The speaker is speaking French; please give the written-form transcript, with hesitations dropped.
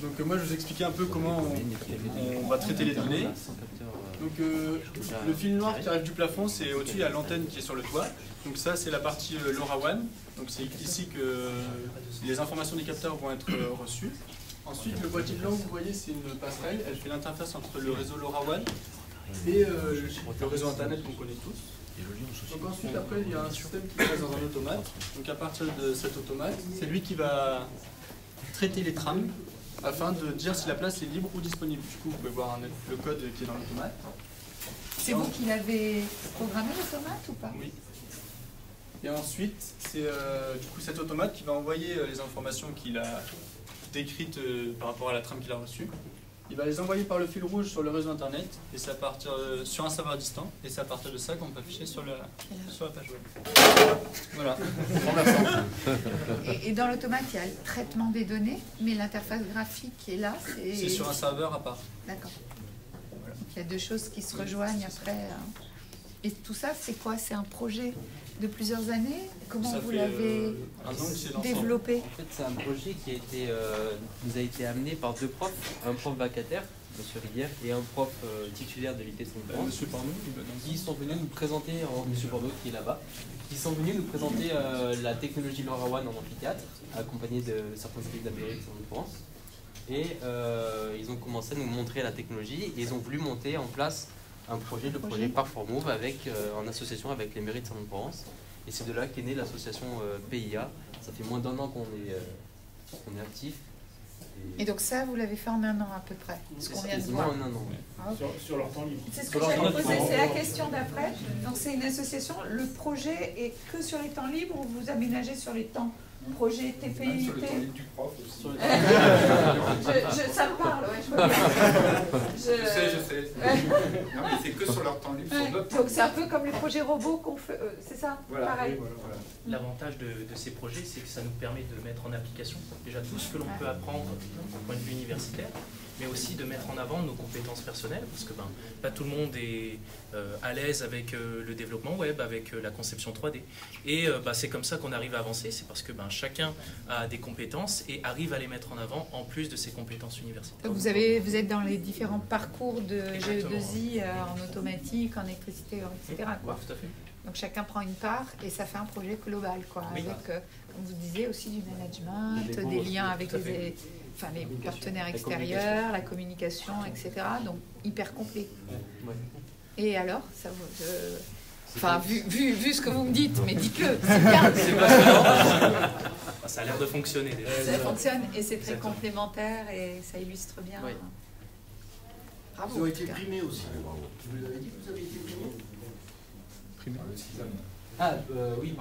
Donc moi je vais vous expliquer un peu comment on va traiter les données. Donc le fil noir qui arrive du plafond, c'est au-dessus, il y a l'antenne qui est sur le toit. Donc ça c'est la partie LoRaWAN. Donc c'est ici que les informations des capteurs vont être reçues. Ensuite le boîtier blanc, vous voyez, c'est une passerelle. Elle fait l'interface entre le réseau LoRaWAN et le réseau internet qu'on connaît tous. Donc ensuite après il y a un système qui passe dans un automate. Donc à partir de cet automate, c'est lui qui va traiter les trames afin de dire si la place est libre ou disponible. Du coup vous pouvez voir le code qui est dans l'automate. C'est vous qui l'avez programmé l'automate ou pas? Oui. Et ensuite c'est du coup cet automate qui va envoyer les informations qu'il a décrites par rapport à la trame qu'il a reçue. Il va les envoyer par le fil rouge sur le réseau internet et c'est à partir sur un serveur distant et c'est à partir de ça qu'on peut afficher sur la page web. Voilà. Et dans l'automate, il y a le traitement des données, mais l'interface graphique qui est là, c'est sur un serveur à part. D'accord. Voilà. Il y a deux choses qui se rejoignent après. Et tout ça, c'est quoi? C'est un projet de plusieurs années? Comment vous l'avez développé? En fait, c'est un projet qui nous a été amené par deux profs, un prof vacataire, M. Rivière, et un prof titulaire de l'IT Saint-Laurent, qui sont venus nous présenter, M. Bordeaux qui est là-bas, qui sont venus nous présenter la technologie LoRaWAN en amphithéâtre, accompagné de certains élèves d'Amérique en l'occurrence. Et ils ont commencé à nous montrer la technologie et ils ont voulu monter en place un projet, le projet Parformove, en association avec les mairies de Saint-Laurent. Et c'est de là qu'est née l'association PIA. Ça fait moins d'1 an qu'on est actif. Et donc ça, vous l'avez fait en 1 an à peu près, ce qu'on vient de voir. En 1 an. Ah, okay. Sur leur temps libre. C'est ce que j'allais poser, c'est la question d'après. Donc c'est une association, le projet est que sur les temps libres ou vous aménagez sur les temps? Projet TPIT. Sur les temps libres du prof aussi. Ça me parle, ouais, je vois bien. Je sais. Non, mais c'est que sur leur temps libre, sur notre temps. Donc c'est un peu comme les projets robots qu'on fait, c'est ça? Voilà, pareil. voilà. L'avantage de ces projets, c'est que ça nous permet de mettre en application déjà tout ce que l'on peut apprendre d'un point de vue universitaire, mais aussi de mettre en avant nos compétences personnelles, parce que pas tout le monde est à l'aise avec le développement web, avec la conception 3D. Et c'est comme ça qu'on arrive à avancer, c'est parce que chacun a des compétences et arrive à les mettre en avant en plus de ses compétences universitaires. Donc vous êtes dans les différents parcours de GE2I en automatique, en électricité, etc. Quoi. Ouais, tout à fait. Donc chacun prend une part et ça fait un projet global, quoi, Oui. avec, comme vous disiez, aussi du management, des liens avec les partenaires extérieurs, la communication, etc. Donc hyper complet. Ouais. Et alors, ça vous, vu ce que vous me dites, mais dites-le, c'est bien. C'est passionnant. Ça a l'air de fonctionner déjà. Ça fonctionne et c'est très Exactement. complémentaire et ça illustre bien. Oui. Bravo. Ils ont en été tout cas. primés aussi. Vous l'avez dit que vous avez été primés? Ah, oui.